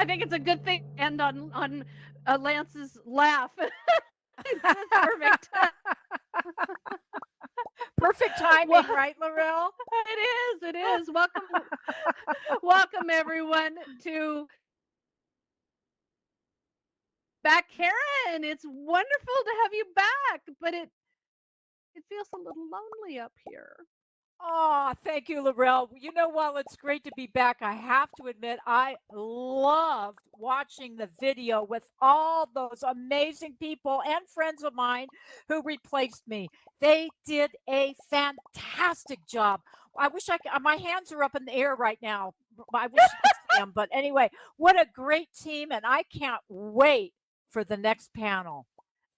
I think it's a good thing to end on Lance's laugh. It's perfect. Perfect Well, timing, right, Laurel? it is. It is. Welcome everyone to back, Karen. It's wonderful to have you back, but it feels a little lonely up here. Oh, thank you, Laurel. You know, while it's great to be back, I have to admit I loved watching the video with all those amazing people and friends of mine who replaced me. They did a fantastic job. I wish my hands are up in the air right now. I wish you could see them. But anyway, what a great team. And I can't wait for the next panel.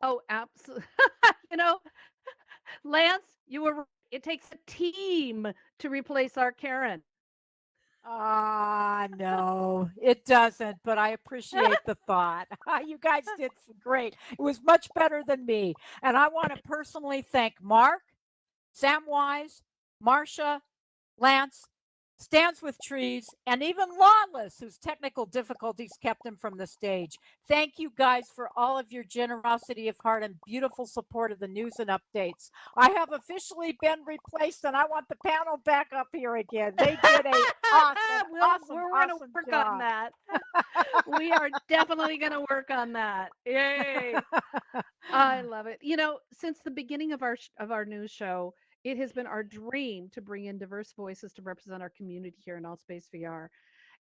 Oh, absolutely. you know, Lance, you were right. It takes a team to replace our Karen. Ah, no, it doesn't, but I appreciate the thought. You guys did great. It was much better than me. And I want to personally thank Mark, Samwise, Marcia, Lance, Stands with Trees, and even Lawless, whose technical difficulties kept him from the stage. Thank you guys for all of your generosity of heart and beautiful support of the news and updates. I have officially been replaced, and I want the panel back up here again. They did a awesome, awesome, We're going to awesome work on job. that. We are definitely going to work on that. Yay. I love it. Since the beginning of our news show, it has been our dream to bring in diverse voices to represent our community here in Allspace VR.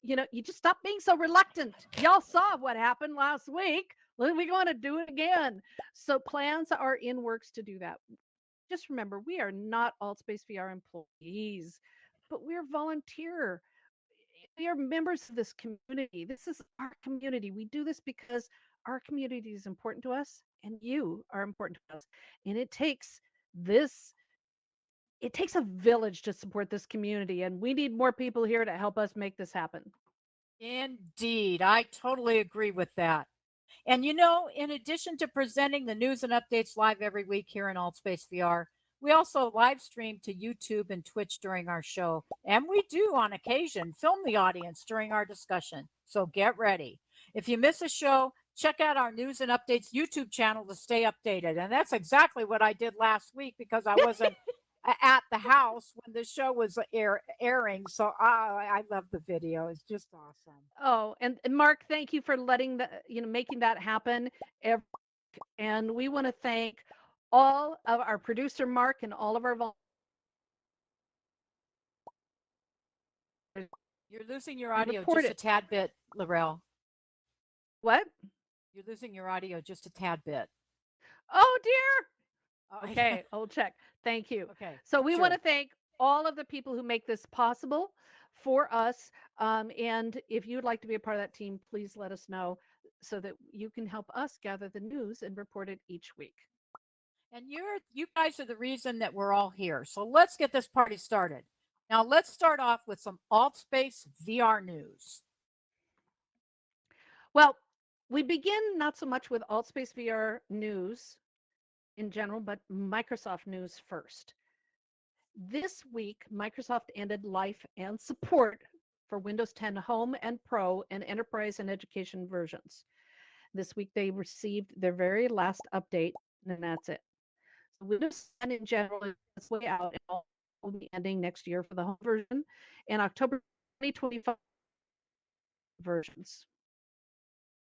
You just stop being so reluctant. Y'all saw what happened last week. We're going to do it again. So plans are in works to do that. Just remember, we are not Allspace VR employees, but we're volunteer. We are members of this community. This is our community. We do this because our community is important to us and you are important to us. And this it takes a village to support this community, and we need more people here to help us make this happen. Indeed, I totally agree with that. And you know, in addition to presenting the news and updates live every week here in Altspace VR, we also live stream to YouTube and Twitch during our show. And we do, on occasion, film the audience during our discussion. So get ready. If you miss a show, check out our news and updates YouTube channel to stay updated. And that's exactly what I did last week because I wasn't at the house when the show was airing. So I love the video. It's just awesome. Oh, and Mark, thank you for letting making that happen. And we want to thank all of our producer Mark and all of our You're losing your we audio report just a it. tad bit, Laurel. What? You're losing your audio just a tad bit. Oh dear. Yeah. Okay, I'll check. Thank you. Okay, So we want sure. to thank all of the people who make this possible for us. And if you'd like to be a part of that team, please let us know so that you can help us gather the news and report it each week. And you guys are the reason that we're all here. So let's get this party started. Now let's start off with some AltSpace VR news. Well, we begin not so much with AltSpace VR news in general, but Microsoft news first. This week, Microsoft ended life and support for Windows 10 Home and Pro and Enterprise and Education versions. This week, they received their very last update, and that's it. So Windows 10 in general is way out, and will be ending next year for the home version, and October 2025 versions.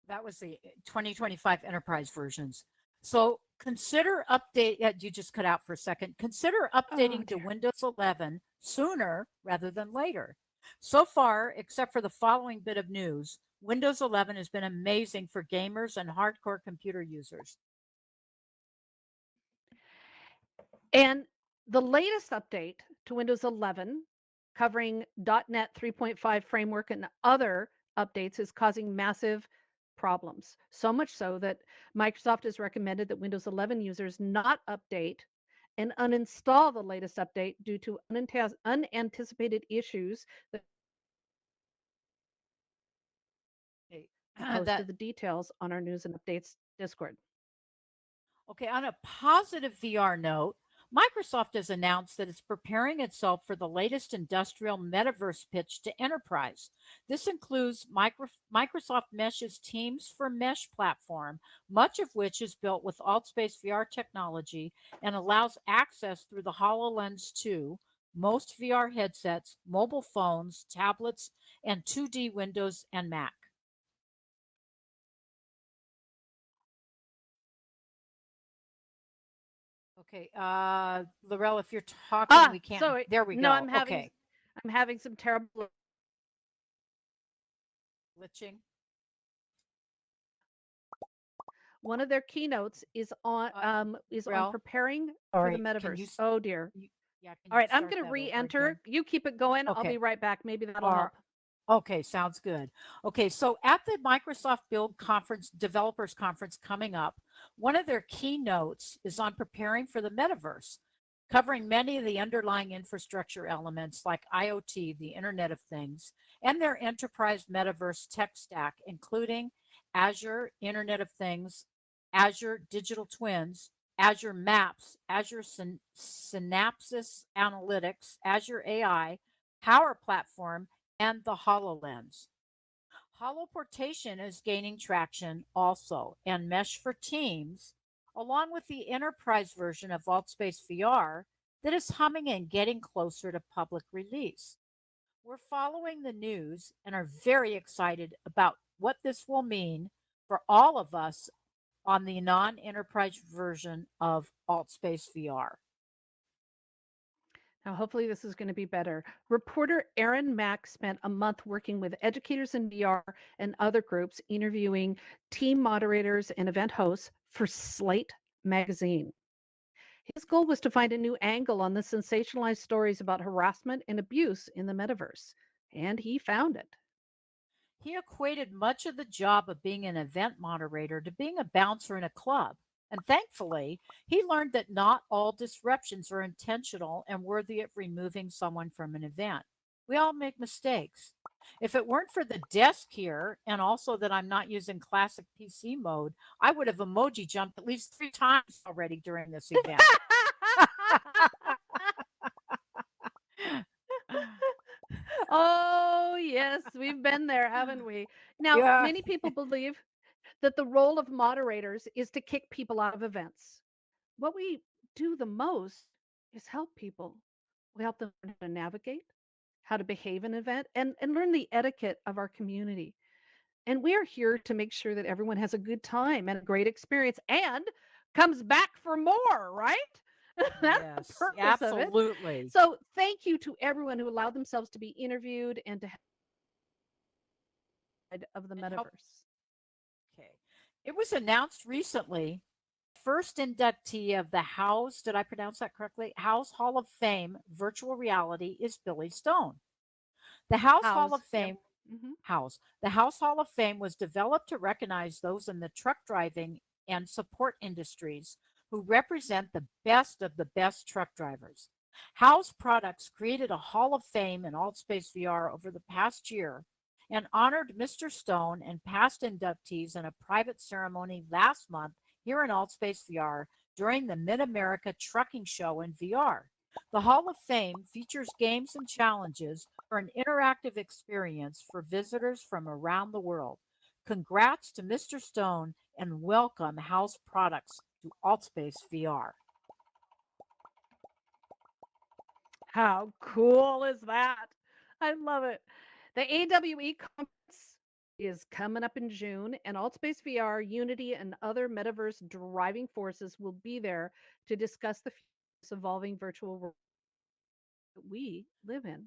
That was the 2025 enterprise versions. So consider update. You just cut out for a second. Consider Oh updating to dear. Windows 11 sooner rather than later. So far, except for the following bit of news, Windows 11 has been amazing for gamers and hardcore computer users. And the latest update to Windows 11, covering .NET 3.5 framework and other updates, is causing massive problems. So much so that Microsoft has recommended that Windows 11 users not update and uninstall the latest update due to unanticipated issues that Okay. that posted the details on our news and updates Discord. Okay, on a positive VR note, Microsoft has announced that it's preparing itself for the latest industrial metaverse pitch to enterprise. This includes Microsoft Mesh's Teams for Mesh platform, much of which is built with AltSpace VR technology and allows access through the HoloLens 2, most VR headsets, mobile phones, tablets, and 2D Windows and Mac. Okay, Laurel, if you're talking, we can't. Sorry. There we No, go. Okay, I'm having some terrible. glitching. One of their keynotes Uh, is on Laurel, preparing all for the right. Can you, metaverse. Oh dear. you? Yeah, can All you right, I'm start going to that over again? re-enter. You keep it going. I'll be Okay. right back. Maybe that'll Or help. okay, sounds good. Okay, so at the Microsoft Build Conference, Developers Conference coming up, one of their keynotes is on preparing for the metaverse, covering many of the underlying infrastructure elements like IoT, the Internet of Things, and their enterprise metaverse tech stack, including Azure Internet of Things, Azure Digital Twins, Azure Maps, Azure Synapses Analytics, Azure AI, Power Platform, and the HoloLens. Holoportation is gaining traction also, and Mesh for Teams, along with the enterprise version of AltSpace VR that is humming and getting closer to public release. We're following the news and are very excited about what this will mean for all of us on the non enterprise version of AltSpace VR. Now, hopefully, this is going to be better. Reporter Aaron Mack spent a month working with educators in VR and other groups, interviewing team moderators and event hosts for Slate magazine. His goal was to find a new angle on the sensationalized stories about harassment and abuse in the metaverse, and he found it. He equated much of the job of being an event moderator to being a bouncer in a club. And thankfully, he learned that not all disruptions are intentional and worthy of removing someone from an event. We all make mistakes. If it weren't for the desk here, and also that I'm not using classic PC mode, I would have emoji jumped at least 3 times already during this event. Oh, yes, we've been there, haven't we? Now, Yeah. many people believe that the role of moderators is to kick people out of events. What we do the most is help people. We help them learn how to navigate, how to behave in an event, and learn the etiquette of our community. And we are here to make sure that everyone has a good time and a great experience and comes back for more, right? That's the Yes, purpose of it. absolutely. So, thank you to everyone who allowed themselves to be interviewed and to head of the And help. metaverse. Okay. It was announced recently, first inductee of the House, did I pronounce that correctly? House Hall of Fame virtual reality is Billy Stone. The House Hall House. of Yep. Fame Hmm. House. The House Hall of Fame was developed to recognize those in the truck driving and support industries who represent the best of the best truck drivers. House Products created a Hall of Fame in AltSpace VR over the past year and honored Mr. Stone and past inductees in a private ceremony last month here in AltSpace VR during the Mid America Trucking Show in VR. The Hall of Fame features games and challenges for an interactive experience for visitors from around the world. Congrats to Mr. Stone and welcome House Products to AltSpace VR. How cool is that? I love it. The AWE conference is coming up in June, and AltSpace VR, Unity, and other metaverse driving forces will be there to discuss the evolving virtual world that we live in.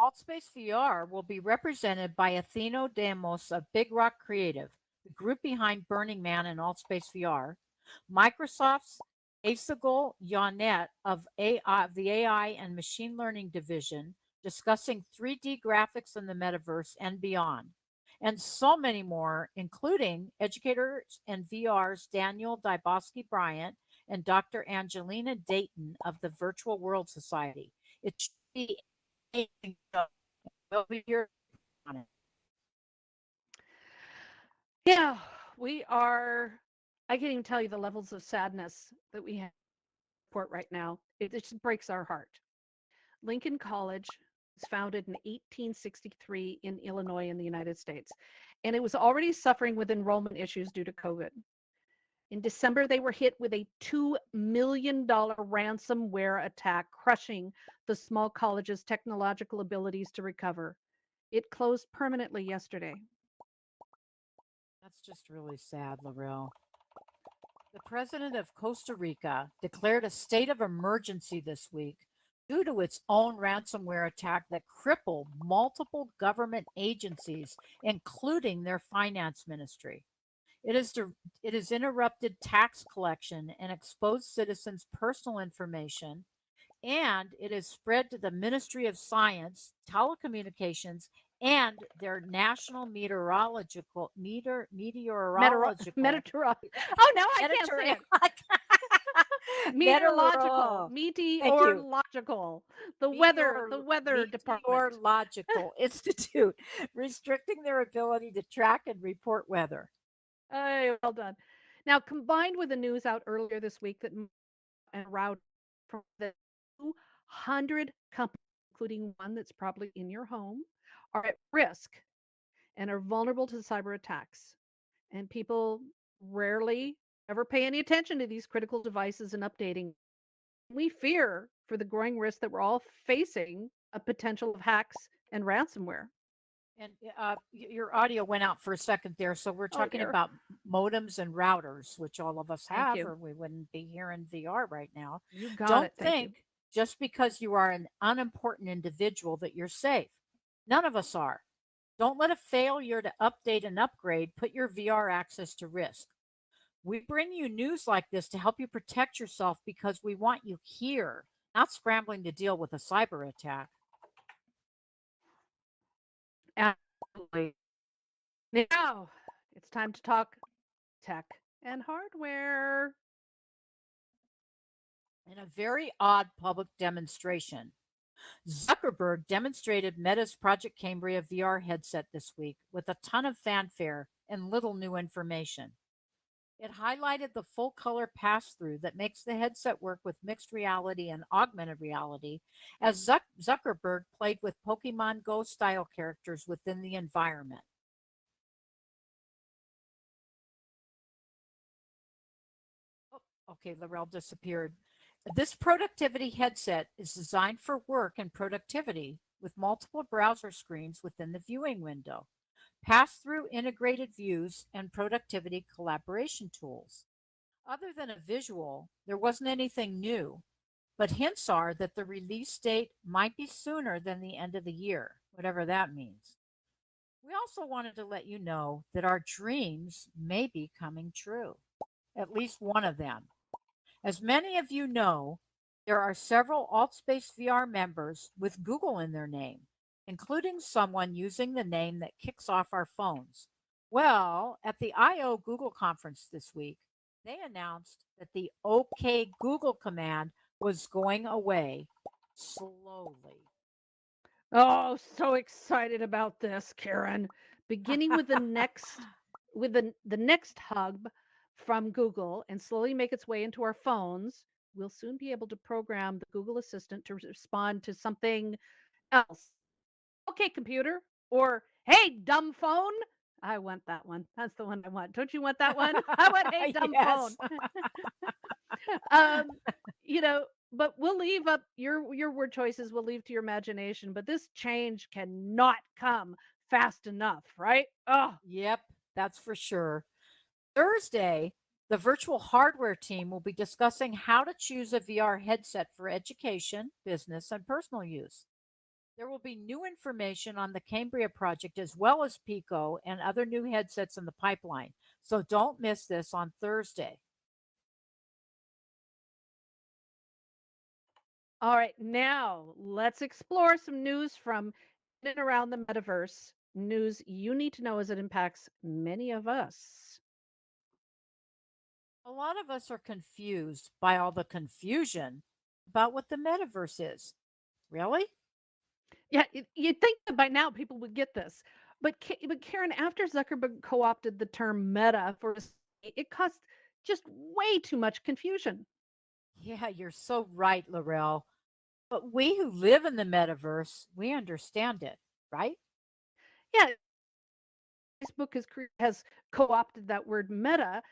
AltSpace VR will be represented by Atheno Demos of Big Rock Creative, the group behind Burning Man and AltSpace VR, Microsoft's Asagol Yonet of the AI and Machine Learning Division, discussing 3D graphics in the metaverse and beyond, and so many more, including educators and VR's Daniel Dybosky Bryant and Dr. Angelina Dayton of the Virtual World Society. It should be amazing. We'll be here on it. Yeah, we are. I can't even tell you the levels of sadness that we have report right now. It just breaks our heart. Lincoln College was founded in 1863 in Illinois in the United States, and it was already suffering with enrollment issues due to COVID. In December, they were hit with a $2 million ransomware attack, crushing the small college's technological abilities to recover. It closed permanently yesterday. That's just really sad, Laurel. The president of Costa Rica declared a state of emergency this week due to its own ransomware attack that crippled multiple government agencies, including their finance ministry. It has interrupted tax collection and exposed citizens' personal information, and it has spread to the Ministry of Science, Telecommunications, and their national meteorological Meteor. Oh, now I can't say Mediterranean it. Meteorological. Thank you. Meteorological. The weather department. Meteorological Institute, restricting their ability to track and report weather. Hey, well done. Now, combined with the news out earlier this week that and route from the 200 companies, including one that's probably in your home, are at risk and are vulnerable to cyber attacks. And people rarely ever pay any attention to these critical devices and updating. We fear for the growing risk that we're all facing a potential of hacks and ransomware. And your audio went out for a second there. So we're Oh, talking dear. about modems and routers, which all of us Thank have, you. or we wouldn't be here in VR right now. You got Don't it. Thank you. think just because you are an unimportant individual that you're safe. None of us are. Don't let a failure to update and upgrade put your VR access to risk. We bring you news like this to help you protect yourself because we want you here, not scrambling to deal with a cyber attack. Absolutely. Now, it's time to talk tech and hardware. In a very odd public demonstration, Zuckerberg demonstrated Meta's Project Cambria VR headset this week with a ton of fanfare and little new information. It highlighted the full color pass through that makes the headset work with mixed reality and augmented reality, as Zuckerberg played with Pokemon Go style characters within the environment. Oh, okay, Laurel disappeared. This productivity headset is designed for work and productivity with multiple browser screens within the viewing window, pass through integrated views, and productivity collaboration tools. Other than a visual, there wasn't anything new, but hints are that the release date might be sooner than the end of the year, whatever that means. We also wanted to let you know that our dreams may be coming true, at least one of them. As many of you know, there are several AltSpace VR members with Google in their name, including someone using the name that kicks off our phones. Well, at the I/O Google conference this week, they announced that the OK Google command was going away slowly. Oh, so excited about this, Karen. Beginning with the next hub from Google and slowly make its way into our phones, we'll soon be able to program the Google Assistant to respond to something else. Okay, computer, or hey, dumb phone. I want that one. That's the one I want. Don't you want that one? I want hey, dumb phone. Yes. um, you know, but we'll leave up your word choices. We'll leave to your imagination. But this change cannot come fast enough, right? Oh, Yep, that's for sure. Thursday, the virtual hardware team will be discussing how to choose a VR headset for education, business, and personal use. There will be new information on the Cambria project as well as Pico and other new headsets in the pipeline. So don't miss this on Thursday. all right. Now let's explore some news from in and around the metaverse. News you need to know as it impacts many of us. A lot of us are confused by all the confusion about what the metaverse is. Really? Yeah, you'd think that by now people would get this. But Karen, after Zuckerberg co-opted the term meta for it caused just way too much confusion. Yeah, you're so right, Laurel. But we who live in the metaverse, we understand it, right? Yeah, Facebook has co-opted that word meta.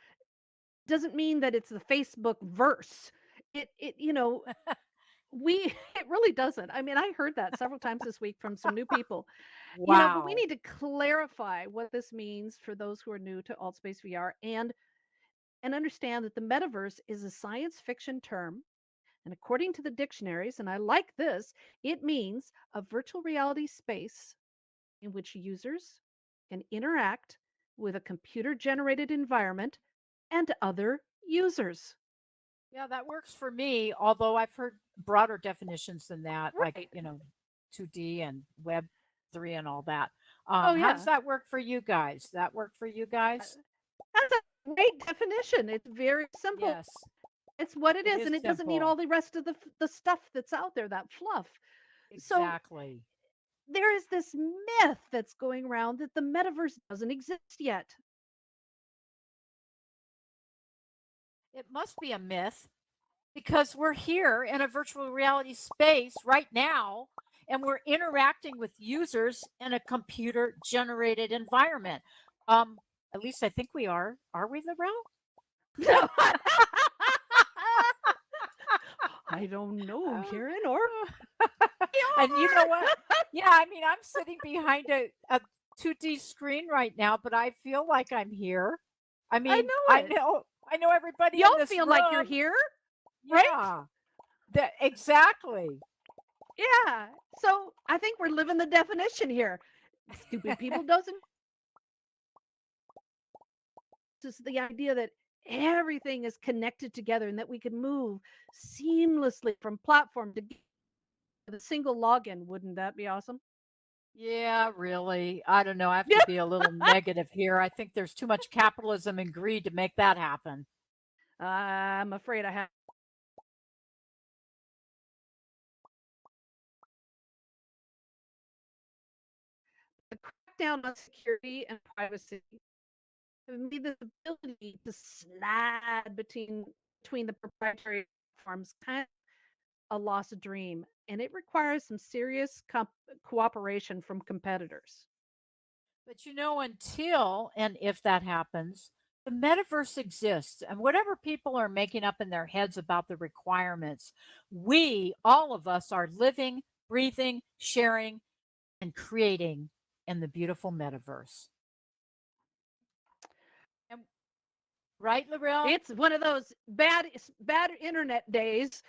Doesn't mean that it's the Facebook verse. It we it really doesn't. I mean, I heard that several times this week from some new people. But we Wow. need to clarify what this means for those who are new to AltSpace VR and understand that the metaverse is a science fiction term. And according to the dictionaries, and I like this, it means a virtual reality space in which users can interact with a computer generated environment and other users. Yeah, that works for me, although I've heard broader definitions than that, like, Right. 2D and Web 3 and all that. Oh, How does yeah. that work for you guys? That work for you Uh, guys? That's a great definition. It's very simple. Yes, It's what it it is, is and it doesn't need simple. all the rest of the stuff that's out there, that fluff. So Exactly. there is this myth that's going around that the metaverse doesn't exist yet. It must be a myth because we're here in a virtual reality space right now and we're interacting with users in a computer generated environment. Um, at least I think we are. Are we, Laurel? No. I don't know, Karen, or we And you know are. what? Yeah, I mean, I'm sitting behind a 2D screen right now, but I feel like I'm here. I I mean, know I it. know I know everybody in Y'all this feel like you're room. here, right? Yeah. That exactly. Yeah. So I think we're living the definition here. Stupid people doesn't just the idea that everything is connected together and that we can move seamlessly from platform to with a single login. Wouldn't that be awesome? Yeah, really. I don't know. I have to be a little negative here. I think there's too much capitalism and greed to make that happen. I'm afraid I have to crack down on security and privacy and made this ability to slide between the proprietary platforms kind of a lost dream, and it requires some serious cooperation from competitors. But until and if that happens, the metaverse exists. And whatever people are making up in their heads about the requirements, we, all of us, are living, breathing, sharing, and creating in the beautiful metaverse. And, right, Laurel? It's one of those bad internet days,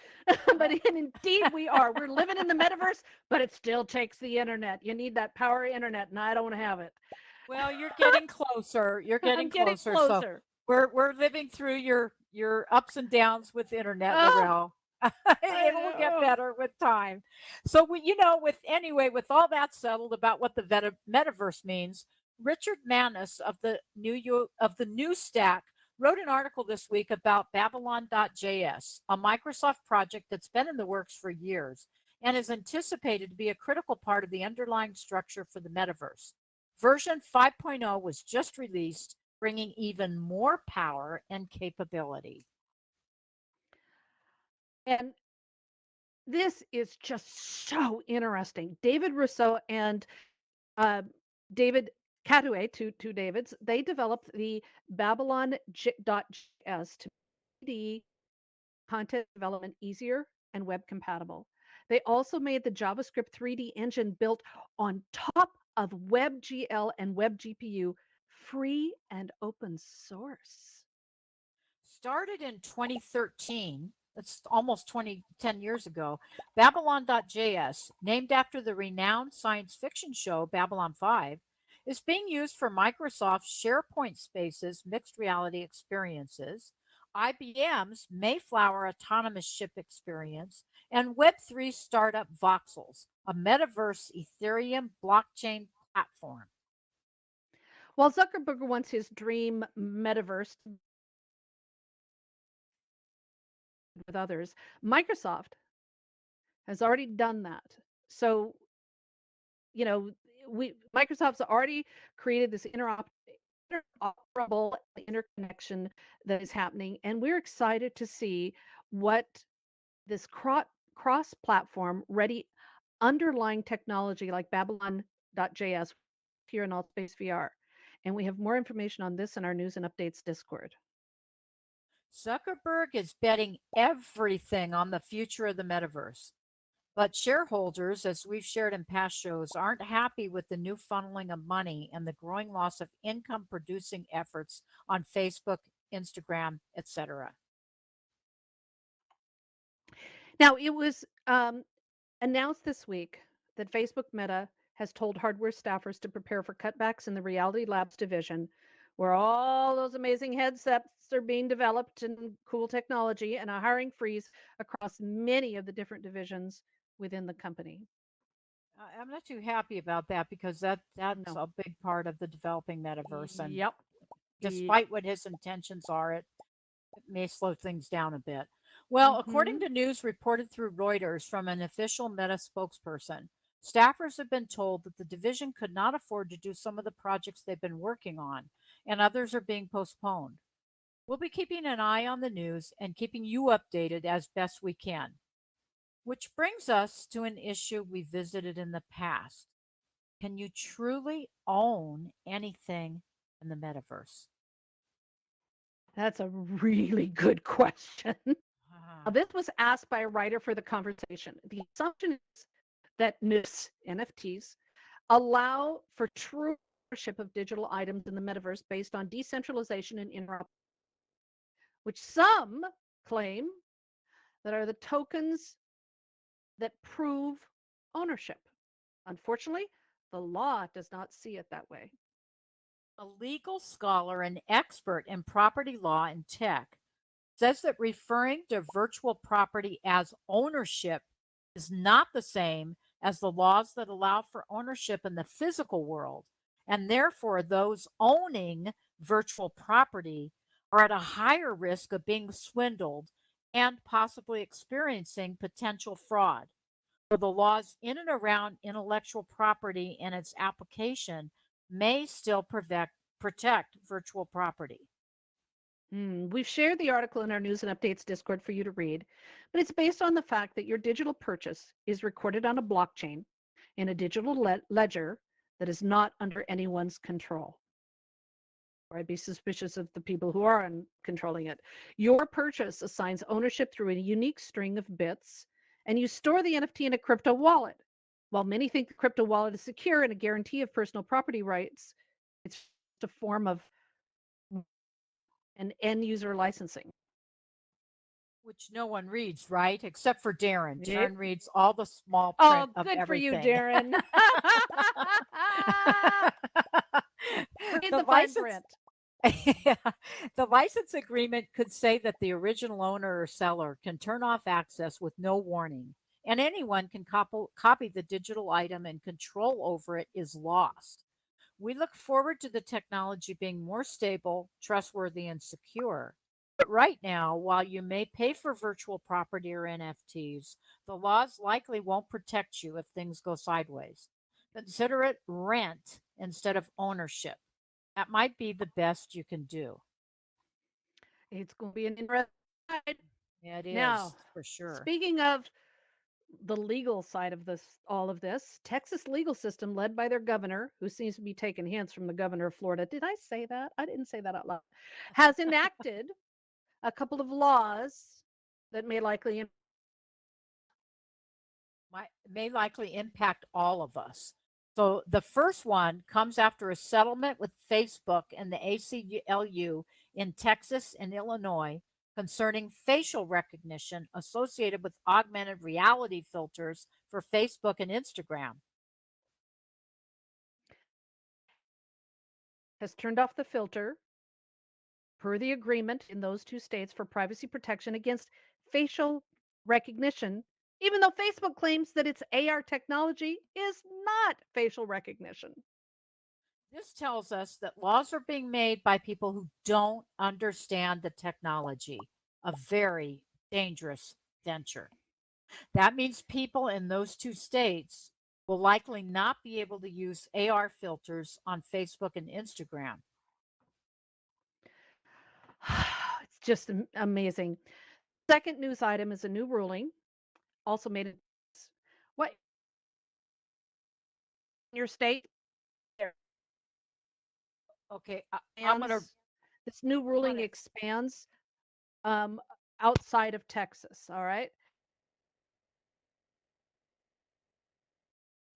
but indeed we are. We're living in the metaverse, but it still takes the internet. You need that power internet, and I don't have it. Well, you're getting closer. You're getting I'm getting closer. So closer. we're living through your ups and downs with internet, Oh, Laurel. I It will get know. better with time. So with all that settled about what the metaverse means, Richard Manis of the New Stack wrote an article this week about Babylon.js, a Microsoft project that's been in the works for years and is anticipated to be a critical part of the underlying structure for the metaverse. Version 5.0 was just released, bringing even more power and capability. And this is just so interesting. David Rousseau and uh, David Catouet, two Davids, they developed the Babylon.js to make 3D content development easier and web compatible. They also made the JavaScript 3D engine built on top of WebGL and WebGPU free and open source. Started in 2013, that's almost 10 years ago, Babylon.js, named after the renowned science fiction show Babylon 5, is being used for Microsoft's SharePoint Spaces mixed reality experiences, IBM's Mayflower autonomous ship experience, and Web3 startup Voxels, a metaverse Ethereum blockchain platform. While Zuckerberg wants his dream metaverse with others, Microsoft has already done that. So, you know, we Microsoft's already created this interoperable interconnection that is happening, and we're excited to see what this cross platform ready underlying technology like Babylon.js here in Altspace VR. And we have more information on this in our news and updates Discord. Zuckerberg is betting everything on the future of the metaverse. But shareholders, as we've shared in past shows, aren't happy with the new funneling of money and the growing loss of income producing efforts on Facebook, Instagram, etc. Now, it was announced this week that Facebook Meta has told hardware staffers to prepare for cutbacks in the Reality Labs division, where all those amazing headsets are being developed and cool technology, and a hiring freeze across many of the different divisions within the company. I'm not too happy about that because that's No. a big part of the developing metaverse. And Yep. despite what his intentions are, it may slow things down a bit. Well, according Mm-hmm. to news reported through Reuters from an official Meta spokesperson, staffers have been told that the division could not afford to do some of the projects they've been working on, and others are being postponed. We'll be keeping an eye on the news and keeping you updated as best we can. Which brings us to an issue we visited in the past. Can you truly own anything in the metaverse? That's a really good question. Now, Ah, this was asked by a writer for the conversation. The assumption is that NFTs allow for true ownership of digital items in the metaverse based on decentralization and interoperability, which some claim that are the tokens that prove ownership. Unfortunately, the law does not see it that way. a legal scholar and expert in property law and tech says that referring to virtual property as ownership is not the same as the laws that allow for ownership in the physical world. And therefore, those owning virtual property are at a higher risk of being swindled and possibly experiencing potential fraud. So the laws in and around intellectual property and its application may still protect virtual property. We've shared the article in our news and updates Discord for you to read, but it's based on the fact that your digital purchase is recorded on a blockchain in a digital ledger that is not under anyone's control. Or I'd be suspicious of the people who are controlling it. Your purchase assigns ownership through a unique string of bits, and you store the NFT in a crypto wallet. While many think the crypto wallet is secure and a guarantee of personal property rights, it's a form of an end user licensing. Which no one reads, right? Except for Darren. Yep. Darren reads all the small Oh, print of good for you, everything. Darren. Read the the fine license print. the license agreement could say that the original owner or seller can turn off access with no warning, and anyone can copy the digital item and control over it is lost. We look forward to the technology being more stable, trustworthy, and secure. But right now, while you may pay for virtual property or NFTs, the laws likely won't protect you if things go sideways. Consider it rent instead of ownership. That might be the best you can do. It's going to be an interesting ride. Yeah, it Now, is for sure. speaking of the legal side of all of this, Texas legal system led by their governor, who seems to be taking hints from the governor of Florida. Did I say that? I didn't say that out loud. Has enacted a couple of laws that may likely May likely impact all of us. So the first one comes after a settlement with Facebook and the ACLU in Texas and Illinois concerning facial recognition associated with augmented reality filters for Facebook and Instagram. has turned off the filter per the agreement in those two states for privacy protection against facial recognition, even though Facebook claims that its AR technology is not facial recognition. This tells us that laws are being made by people who don't understand the technology, a very dangerous venture. That means people in those two states will likely not be able to use AR filters on Facebook and Instagram. It's just amazing. Second news item is a new ruling, also made in what in your state there Okay, I'm going to expands this new run ruling it. expands um, outside of Texas. All right.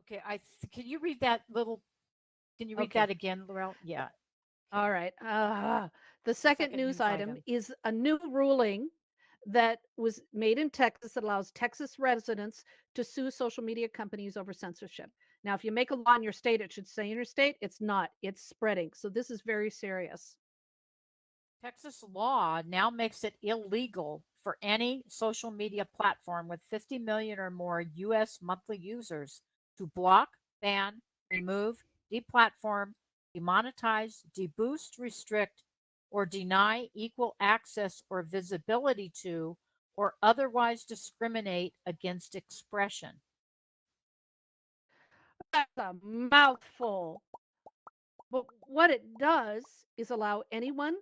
Okay, can you read that little? Can you read Okay. that again, Laurel? Yeah. All Okay. right. The The second second news news item item. is a new ruling that was made in Texas that allows Texas residents to sue social media companies over censorship. Now, if you make a law in your state, it should say in your state. It's not. It's spreading. So this is very serious. Texas law now makes it illegal for any social media platform with 50 million or more U.S. monthly users to block, ban, remove, deplatform, demonetize, deboost, restrict, or deny equal access or visibility to, or otherwise discriminate against expression. That's a mouthful. But what it does is allow anyone.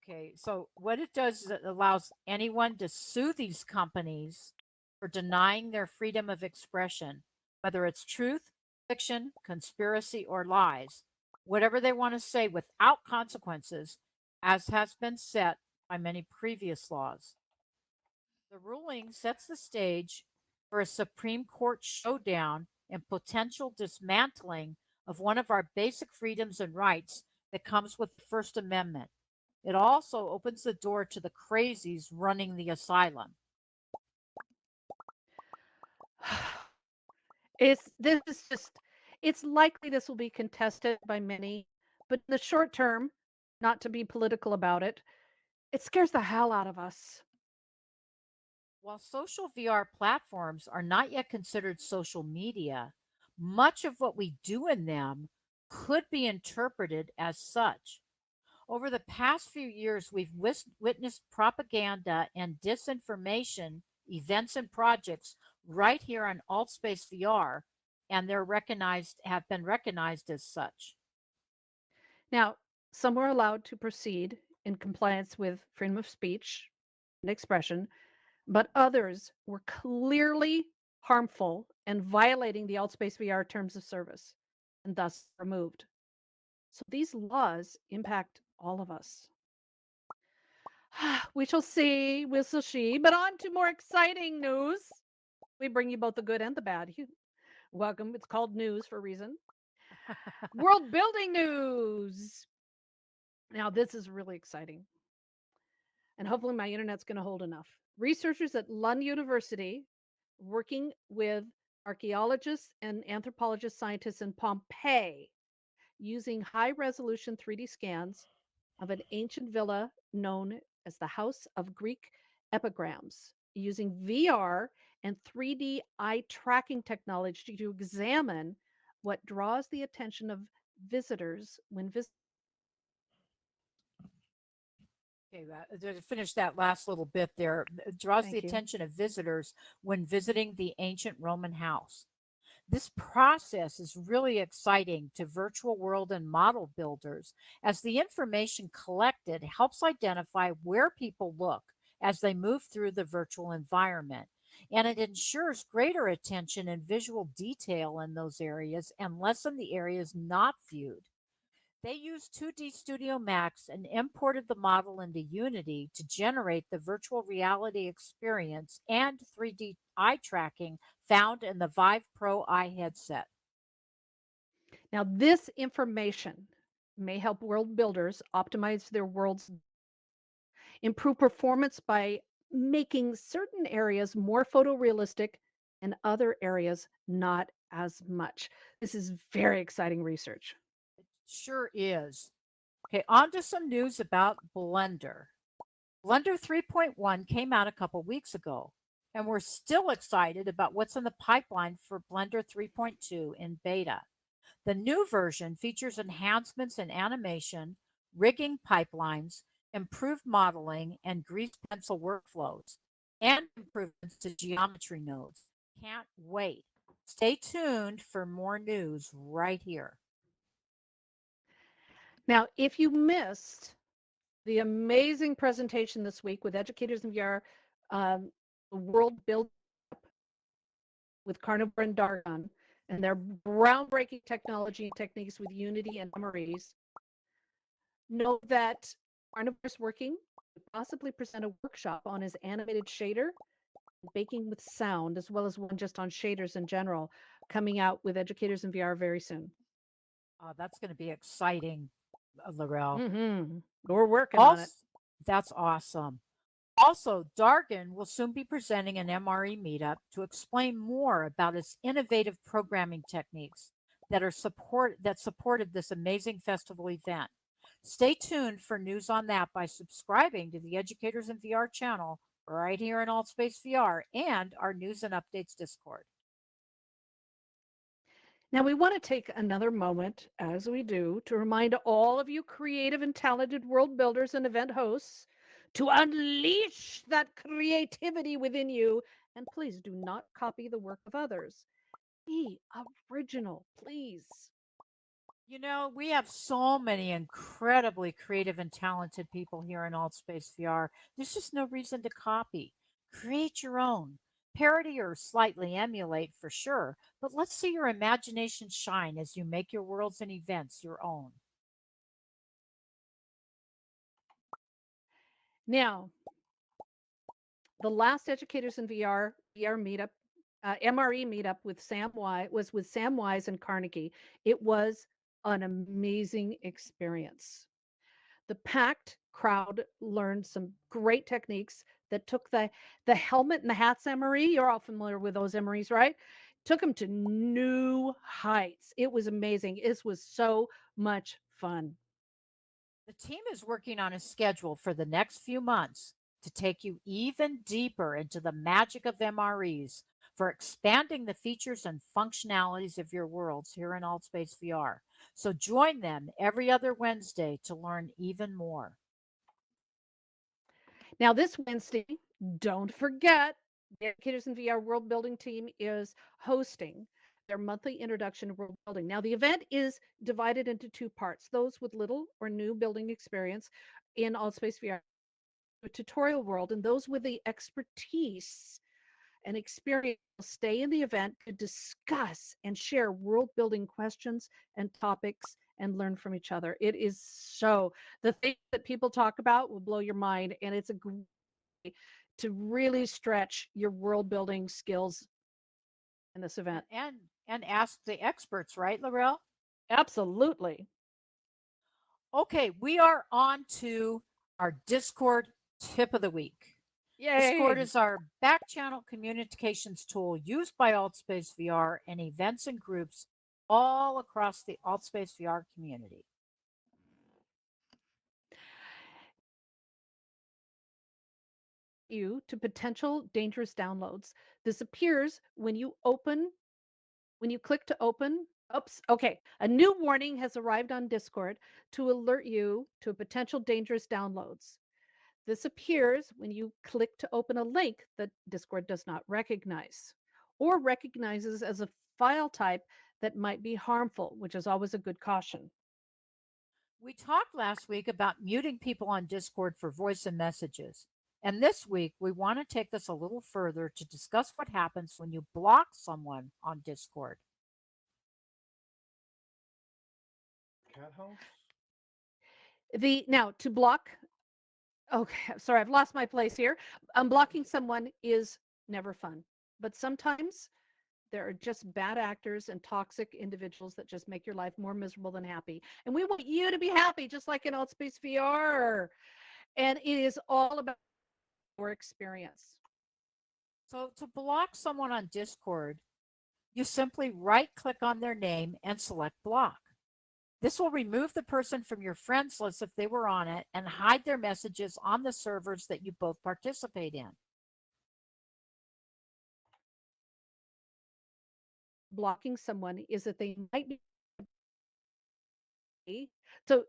Okay, so what it does is it allows anyone to sue these companies for denying their freedom of expression, whether it's truth, fiction, conspiracy, or lies, whatever they want to say without consequences, as has been set by many previous laws. The ruling sets the stage for a Supreme Court showdown and potential dismantling of one of our basic freedoms and rights that comes with the First Amendment. It also opens the door to the crazies running the asylum. It's this is just it's likely this will be contested by many, but in the short term, not to be political about it, it scares the hell out of us. While social VR platforms are not yet considered social media, much of what we do in them could be interpreted as such. Over the past few years, we've witnessed propaganda and disinformation events and projects right here on AltSpace VR, and have been recognized as such. Now, some were allowed to proceed in compliance with freedom of speech and expression, but others were clearly harmful and violating the Altspace VR terms of service and thus removed. So these laws impact all of us. We shall see, we shall see. But on to more exciting news. We bring you both the good and the bad. Welcome. It's called news for a reason. World building news. Now, this is really exciting. And hopefully, my internet's going to hold enough. Researchers at Lund University, working with archaeologists and anthropologist scientists in Pompeii, using high resolution 3D scans of an ancient villa known as the House of Greek Epigrams, using VR and 3D eye tracking technology to examine what draws the attention of visitors when visiting. Okay, to finish that last little bit there, it draws the Thank you. attention of visitors when visiting the ancient Roman house. This process is really exciting to virtual world and model builders as the information collected helps identify where people look as they move through the virtual environment. And it ensures greater attention and visual detail in those areas and lessen the areas not viewed. They used 2D Studio Max and imported the model into Unity to generate the virtual reality experience and 3D eye tracking found in the Vive Pro eye headset. Now, this information may help world builders optimize their worlds, improve performance by making certain areas more photorealistic and other areas not as much. This is very exciting research. Sure is. Okay, on to some news about Blender. Blender 3.1 came out a couple weeks ago, and we're still excited about what's in the pipeline for Blender 3.2 in beta. The new version features enhancements in animation, rigging pipelines, improved modeling, and grease pencil workflows, and improvements to geometry nodes. Can't wait. Stay tuned for more news right here. Now, if you missed the amazing presentation this week with Educators in VR, um, World Build with Carnivore and Dargon, and their groundbreaking technology and techniques with Unity and MREs, know that Carnivore is working to possibly present a workshop on his animated shader, baking with sound, as well as one just on shaders in general, coming out with Educators in VR very soon. That's going to be exciting, Laurel. We're working on it. Also, that's awesome. Also, Dargan will soon be presenting an MRE meetup to explain more about its innovative programming techniques that supported this amazing festival event. Stay tuned for news on that by subscribing to the Educators in VR channel right here in AltSpace VR and our news and updates Discord. Now, we want to take another moment, as we do, to remind all of you creative and talented world builders and event hosts to unleash that creativity within you. And please do not copy the work of others. Be original, please. You know, we have so many incredibly creative and talented people here in AltSpace VR. There's just no reason to copy. Create your own. Parody or slightly emulate for sure, but let's see your imagination shine as you make your worlds and events your own. Now, the last Educators in VR meetup, MRE meetup with Sam Wise was with Sam Wise and Carnegie. It was an amazing experience. The packed crowd learned some great techniques that took the helmet and the hats MRE. You're all familiar with those MREs, right? Took them to new heights. It was amazing. It was so much fun. The team is working on a schedule for the next few months to take you even deeper into the magic of MREs for expanding the features and functionalities of your worlds here in AltSpace VR. So join them every other Wednesday to learn even more. Now, this Wednesday, don't forget, the Educators in VR World Building team is hosting their monthly introduction to world building. Now, the event is divided into two parts: those with little or new building experience in AltSpace VR, a tutorial world, and those with the expertise and experience will stay in the event to discuss and share world building questions and topics and learn from each other. It is so, the things that people talk about will blow your mind, and it's a great to really stretch your world building skills in this And event. and, and ask the experts, right, Laurel? Absolutely. Okay, we are on to our Discord tip of the week. Discord Yay. is our back channel communications tool used by AltSpace VR and events and groups all across the AltSpace VR community. You to potential dangerous downloads. This appears when you click to open. Oops. Okay. A new warning has arrived on Discord to alert you to potential dangerous downloads. This appears when you click to open a link that Discord does not recognize or recognizes as a file type that might be harmful, which is always a good caution. We talked last week about muting people on Discord for voice and messages. And this week, we want to take this a little further to discuss what happens when you block someone on Discord. Cat house? Now to block, okay, sorry, I've lost my place here. Blocking someone is never fun, but sometimes there are just bad actors and toxic individuals that just make your life more miserable than happy. And we want you to be happy, just like in AltSpace VR. And it is all about your experience. So, to block someone on Discord, you simply right click on their name and select block. This will remove the person from your friends list if they were on it and hide their messages on the servers that you both participate in. Blocking someone is that they might be so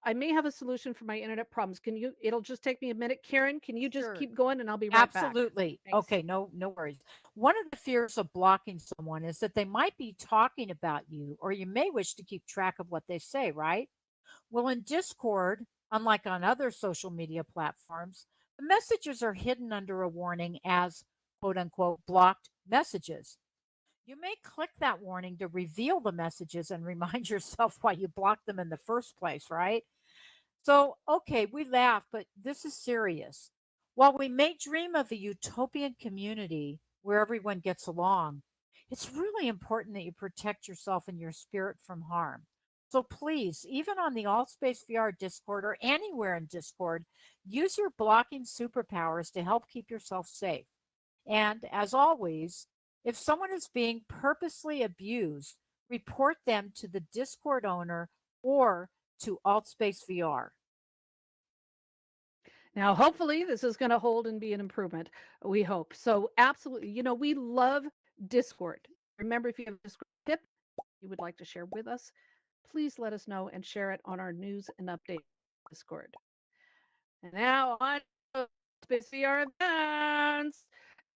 I may have a solution for my internet problems. Can you It'll just take me a minute. Karen, can you just Sure. keep going and I'll be right back. Absolutely. Thanks. Okay, no worries. One of the fears of blocking someone is that they might be talking about you or you may wish to keep track of what they say, right? Well, in Discord, unlike on other social media platforms, the messages are hidden under a warning as quote unquote blocked messages. You may click that warning to reveal the messages and remind yourself why you blocked them in the first place, right? So, okay, we laugh, but this is serious. While we may dream of a utopian community where everyone gets along, it's really important that you protect yourself and your spirit from harm. So please, even on the Allspace VR Discord or anywhere in Discord, use your blocking superpowers to help keep yourself safe. And as always, if someone is being purposely abused, report them to the Discord owner or to Altspace VR. Now, hopefully, this is going to hold and be an improvement. We hope. So, absolutely. We love Discord. Remember, if you have a Discord tip you would like to share with us, please let us know and share it on our news and update Discord. And now on to Space VR events.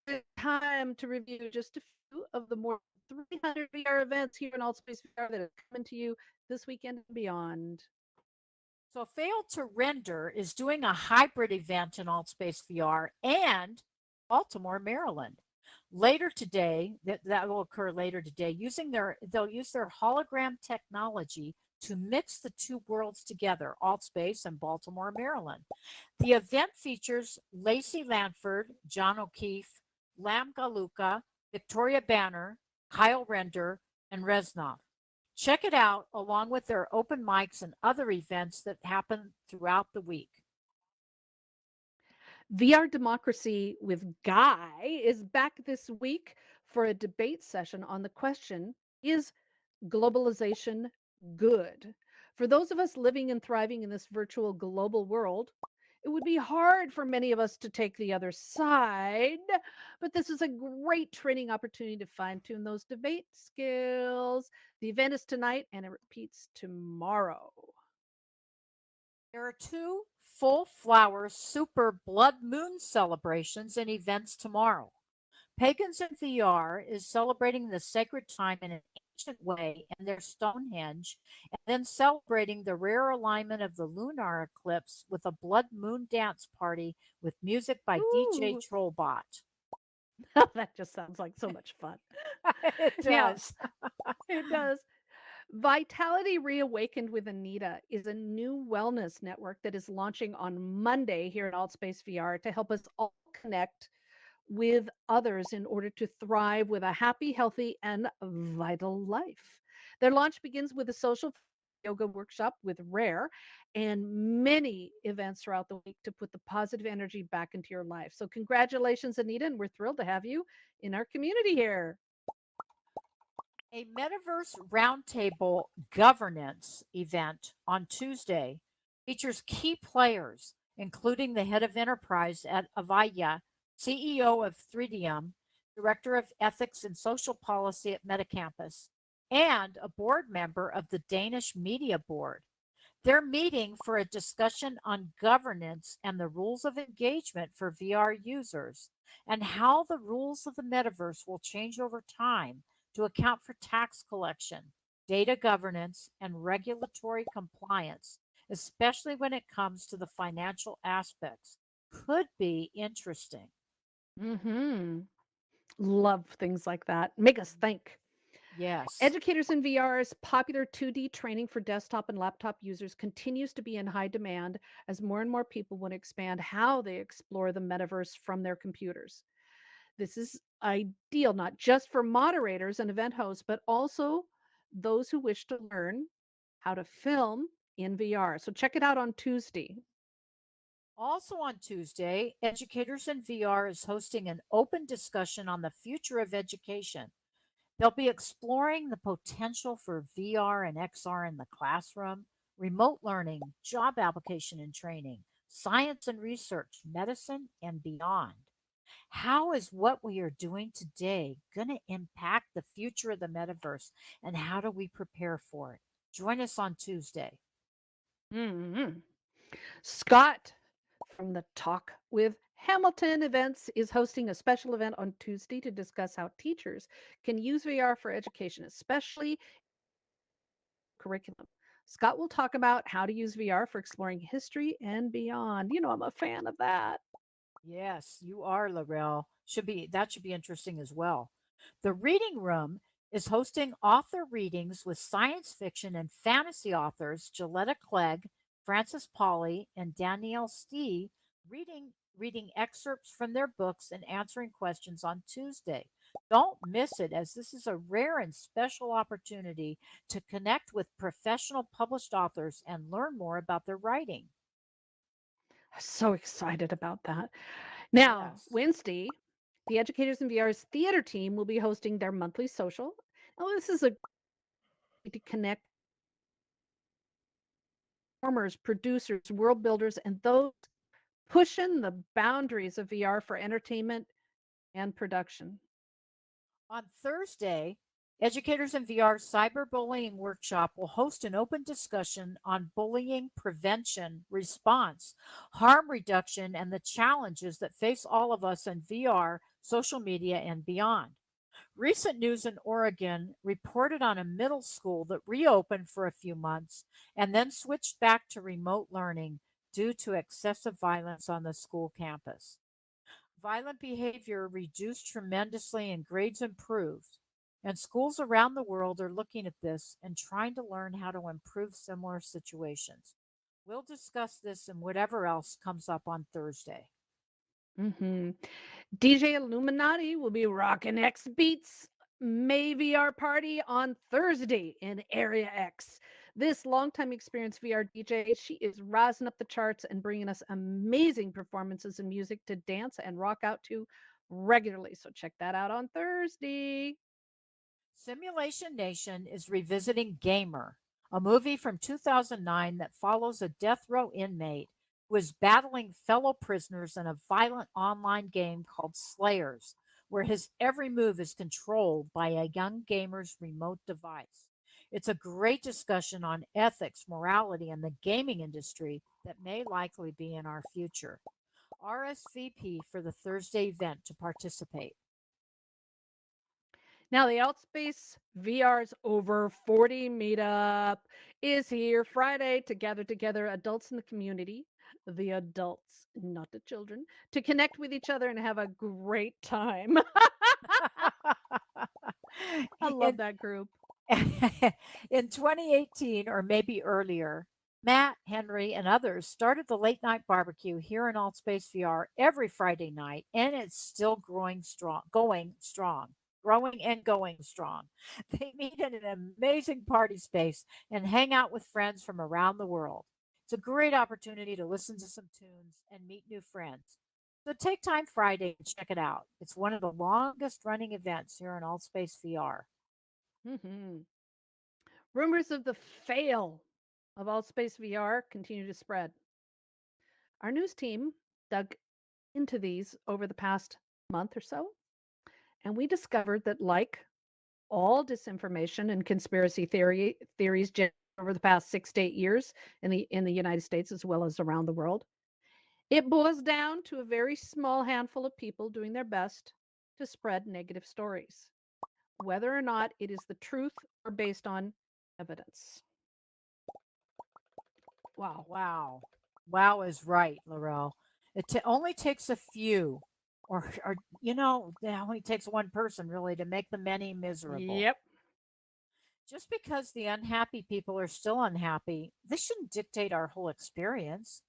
It's time to review just a few of the more than 300 VR events here in Altspace VR that are coming to you this weekend and beyond. So Fail to Render is doing a hybrid event in Altspace VR and Baltimore, Maryland. Later today, that will occur later today, they'll use their hologram technology to mix the two worlds together, Altspace and Baltimore, Maryland. The event features Lacey Lanford, John O'Keefe, Lam Galuka, Victoria Banner, Kyle Render, and Reznov. Check it out along with their open mics and other events that happen throughout the week. VR Democracy with Guy is back this week for a debate session on the question: is globalization good? For those of us living and thriving in this virtual global world, it would be hard for many of us to take the other side, but this is a great training opportunity to fine tune those debate skills. The event is tonight and it repeats tomorrow. There are two full flower super blood moon celebrations and events tomorrow. Pagans in VR is celebrating the sacred time in an ancient way and their Stonehenge, and then celebrating the rare alignment of the lunar eclipse with a blood moon dance party with music by DJ Ooh, Trollbot. that just sounds like so much fun. It Now, does. it does. Vitality Reawakened with Anita is a new wellness network that is launching on Monday here at Altspace VR to help us all connect with others in order to thrive with a happy, healthy, and vital life. Their launch begins with a social yoga workshop with Rare and many events throughout the week to put the positive energy back into your life. So, congratulations, Anita, and we're thrilled to have you in our community here. A Metaverse Roundtable governance event on Tuesday features key players, including the head of enterprise at Avaya, CEO of 3DM, director of ethics and social policy at Metacampus, and a board member of the Danish Media Board. They're meeting for a discussion on governance and the rules of engagement for VR users and how the rules of the metaverse will change over time to account for tax collection, data governance, and regulatory compliance, especially when it comes to the financial aspects. Could be interesting. Hmm. Love things like that. Make us think. Yes. Educators in VR's popular 2D training for desktop and laptop users continues to be in high demand as more and more people want to expand how they explore the metaverse from their computers. This is ideal not just for moderators and event hosts, but also those who wish to learn how to film in VR. So check it out on Tuesday. Also on Tuesday, Educators in VR is hosting an open discussion on the future of education. They'll be exploring the potential for VR and XR in the classroom, remote learning, job application and training, science and research, medicine, and beyond. How is what we are doing today going to impact the future of the metaverse, and how do we prepare for it? Join us on Tuesday. Mhm. Scott from the Talk with Hamilton events is hosting a special event on Tuesday to discuss how teachers can use VR for education, especially curriculum. Scott will talk about how to use VR for exploring history and beyond. I'm a fan of that. Yes, you are, Laurel. Should be interesting as well. The Reading Room is hosting author readings with science fiction and fantasy authors Gilletta Clegg, Frances Polly, and Danielle Stee reading excerpts from their books and answering questions on Tuesday. Don't miss it, as this is a rare and special opportunity to connect with professional published authors and learn more about their writing. So excited about that. Now, Yes. Wednesday, the Educators in VR's theater team will be hosting their monthly social. Oh, this is a to connect performers, producers, world builders, and those pushing the boundaries of VR for entertainment and production. On Thursday, Educators in VR Cyberbullying Workshop will host an open discussion on bullying prevention, response, harm reduction, and the challenges that face all of us in VR, social media, and beyond. Recent news in Oregon reported on a middle school that reopened for a few months and then switched back to remote learning due to excessive violence on the school campus. Violent behavior reduced tremendously and grades improved. And schools around the world are looking at this and trying to learn how to improve similar situations. We'll discuss this and whatever else comes up on Thursday. hmm DJ Illuminati will be rocking X Beats May VR party on Thursday in Area X. This longtime experienced VR DJ, she is rising up the charts and bringing us amazing performances and music to dance and rock out to regularly. So check that out on Thursday. Simulation Nation is revisiting Gamer, a movie from 2009 that follows a death row inmate who is battling fellow prisoners in a violent online game called Slayers, where his every move is controlled by a young gamer's remote device. It's a great discussion on ethics, morality, and the gaming industry that may likely be in our future. RSVP for the Thursday event to participate. Now, the Outspace VR's Over 40 meetup is here Friday to gather together adults in the community, the adults, not the children, to connect with each other and have a great time. I love in that group. in 2018 or maybe earlier, Matt, Henry, and others started the late night barbecue here in Alt Space VR every Friday night, and it's still growing and going strong. They meet in an amazing party space and hang out with friends from around the world. It's a great opportunity to listen to some tunes and meet new friends. So take time Friday and check it out. It's one of the longest running events here in Alt Space VR. hmm Rumors of the fail of Outspace VR continue to spread. Our news team dug into these over the past month or so, and we discovered that, like all disinformation and conspiracy theories over the past 6 to 8 years in the United States as well as around the world, it boils down to a very small handful of people doing their best to spread negative stories, whether or not it is the truth or based on evidence. Wow. Wow. Wow is right, Laurel. Only takes a few, it only takes one person really to make the many miserable. Yep. Just because the unhappy people are still unhappy, this shouldn't dictate our whole experience.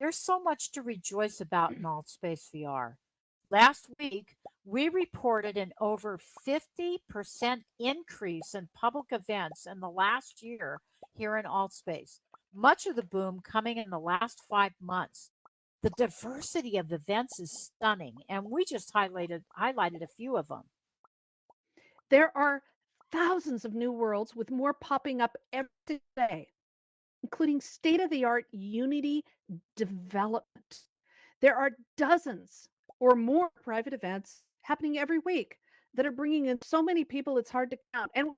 There's so much to rejoice about in Alt Space VR. Last week, we reported an over 50% increase in public events in the last year here in AltSpace, much of the boom coming in the last 5 months. The diversity of events is stunning, and we just highlighted a few of them. There are thousands of new worlds with more popping up every day, including state of the art Unity development. There are dozens or more private events happening every week that are bringing in so many people it's hard to count. And we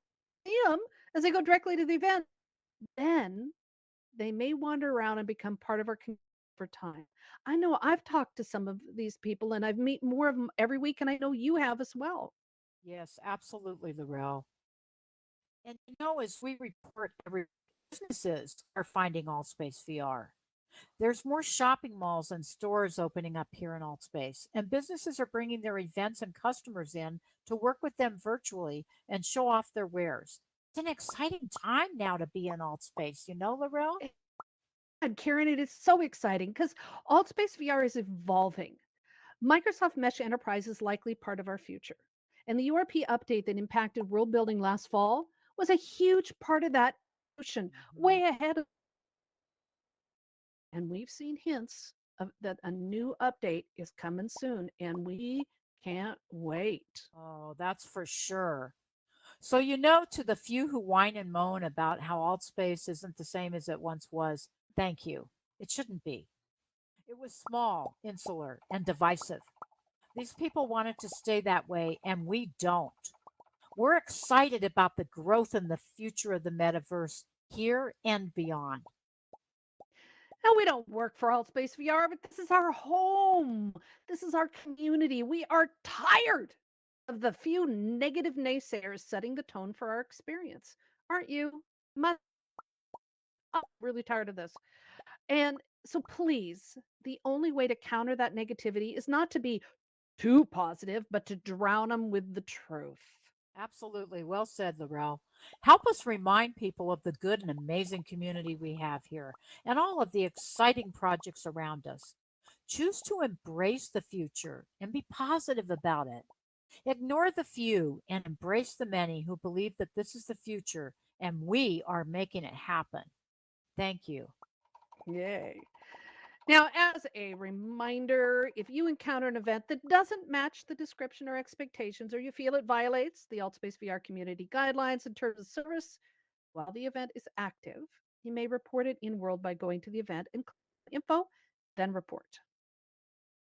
see them as they go directly to the event. Then they may wander around and become part of our community for time. I know I've talked to some of these people and I've meet more of them every week, and I know you have as well. Yes, absolutely, Laurel. And as we report every businesses are finding AllSpace VR. There's more shopping malls and stores opening up here in AltSpace, and businesses are bringing their events and customers in to work with them virtually and show off their wares. It's an exciting time now to be in AltSpace, you know, Laurel? And Karen, it is so exciting because AltSpace VR is evolving. Microsoft Mesh Enterprise is likely part of our future. And the URP update that impacted world building last fall was a huge part of that evolution, Mhm. way ahead of. And we've seen hints of that a new update is coming soon, and we can't wait. Oh, that's for sure. So, you know, to the few who whine and moan about how AltSpace isn't the same as it once was, thank you. It shouldn't be. It was small, insular, and divisive. These people want it to stay that way, and we don't. We're excited about the growth and the future of the metaverse here and beyond. Now, we don't work for AltSpace VR, but this is our home. This is our community. We are tired of the few negative naysayers setting the tone for our experience. Aren't you? I'm really tired of this. And so, please, the only way to counter that negativity is not to be too positive, but to drown them with the truth. Absolutely. Well said, Laurel. Help us remind people of the good and amazing community we have here and all of the exciting projects around us. Choose to embrace the future and be positive about it. Ignore the few and embrace the many who believe that this is the future and we are making it happen. Thank you. Yay. Now, as a reminder, if you encounter an event that doesn't match the description or expectations, or you feel it violates the AltSpace VR community guidelines and terms of service while the event is active, you may report it in World by going to the event and click info, then report.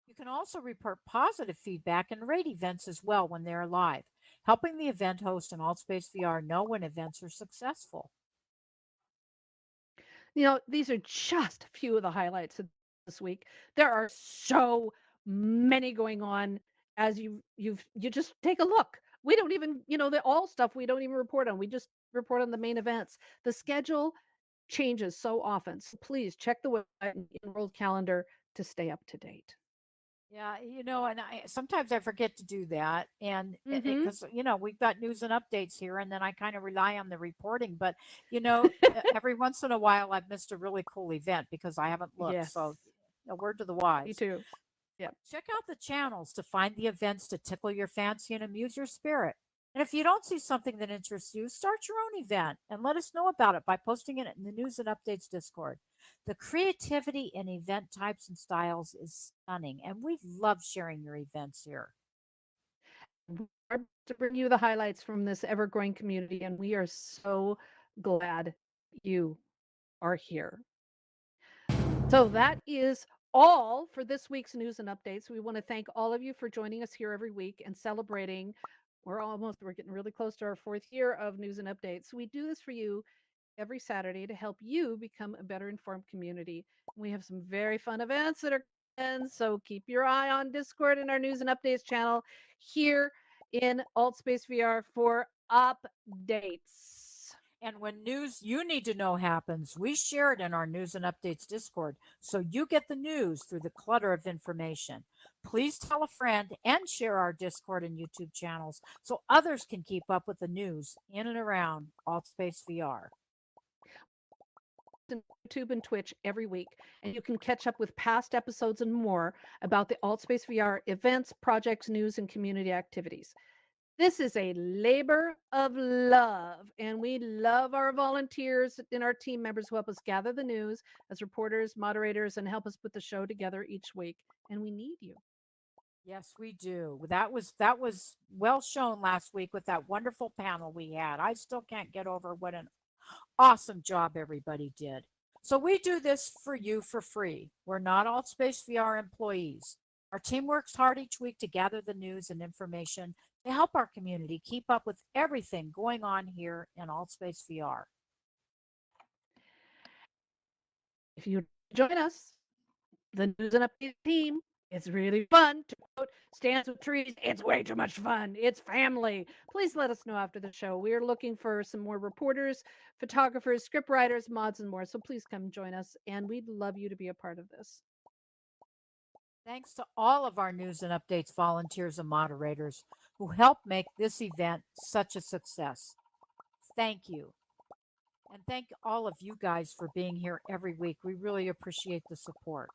You can also report positive feedback and rate events as well when they are live, helping the event host and AltSpace VR know when events are successful. These are just a few of the highlights of this week. There are so many going on as you just take a look. We don't even, the all stuff we don't even report on. We just report on the main events. The schedule changes so often. So please check the website and enrolled calendar to stay up to date. Yeah, you know, and I sometimes I forget to do that, and Mhm. because you know we've got news and updates here, and then I kind of rely on the reporting. But every once in a while I've missed a really cool event because I haven't looked. So, Yes. a word to the Me wise. too. Yep. Check out the channels to find the events to tickle your fancy and amuse your spirit. And if you don't see something that interests you, start your own event and let us know about it by posting it in the News and Updates Discord. The creativity in event types and styles is stunning, and we love sharing your events here. We are to bring you the highlights from this ever-growing community, and we are so glad you are here. So that is all for this week's news and updates. We want to thank all of you for joining us here every week and celebrating. We're getting really close to our fourth year of news and updates. We do this for you every Saturday to help you become a better informed community. We have some very fun events that are coming, so keep your eye on Discord and our news and updates channel here in AltSpace VR for updates. And when news you need to know happens, we share it in our News and Updates Discord so you get the news through the clutter of information. Please tell a friend and share our Discord and YouTube channels so others can keep up with the news in and around AltSpace VR. And YouTube and Twitch every week, and you can catch up with past episodes and more about the AltSpace VR events, projects, news, and community activities. This is a labor of love, and we love our volunteers and our team members who help us gather the news as reporters, moderators, and help us put the show together each week. And we need you. Yes, we do. That was well shown last week with that wonderful panel we had. I still can't get over what an awesome job everybody did. So we do this for you for free. We're not AltSpace VR employees. Our team works hard each week to gather the news and information to help our community keep up with everything going on here in AltSpace VR. If you join us, the news and update team, It's really fun. To quote Stands with Trees, it's way too much fun. It's family. Please let us know after the show. We are looking for some more reporters, photographers, script writers, mods, and more. So please come join us, and we'd love you to be a part of this. Thanks to all of our news and updates volunteers and moderators who help make this event such a success. Thank you. And thank all of you guys for being here every week. We really appreciate the support.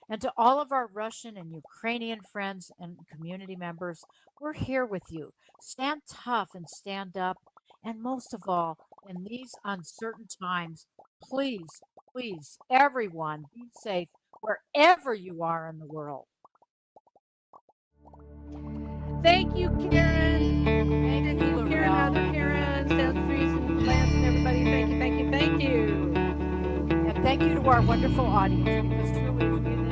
And to all of our Russian and Ukrainian friends and community members, we're here with you. Stand tough and stand up. And most of all, in these uncertain times, please, please, everyone, be safe wherever you are in the world. Thank you, Karen. Thank you, Karen, Laurel. Heather, Karen, Sales Trees, and Lance, and everybody. Thank you, thank you, thank you. And thank you to our wonderful audience, because truly, if we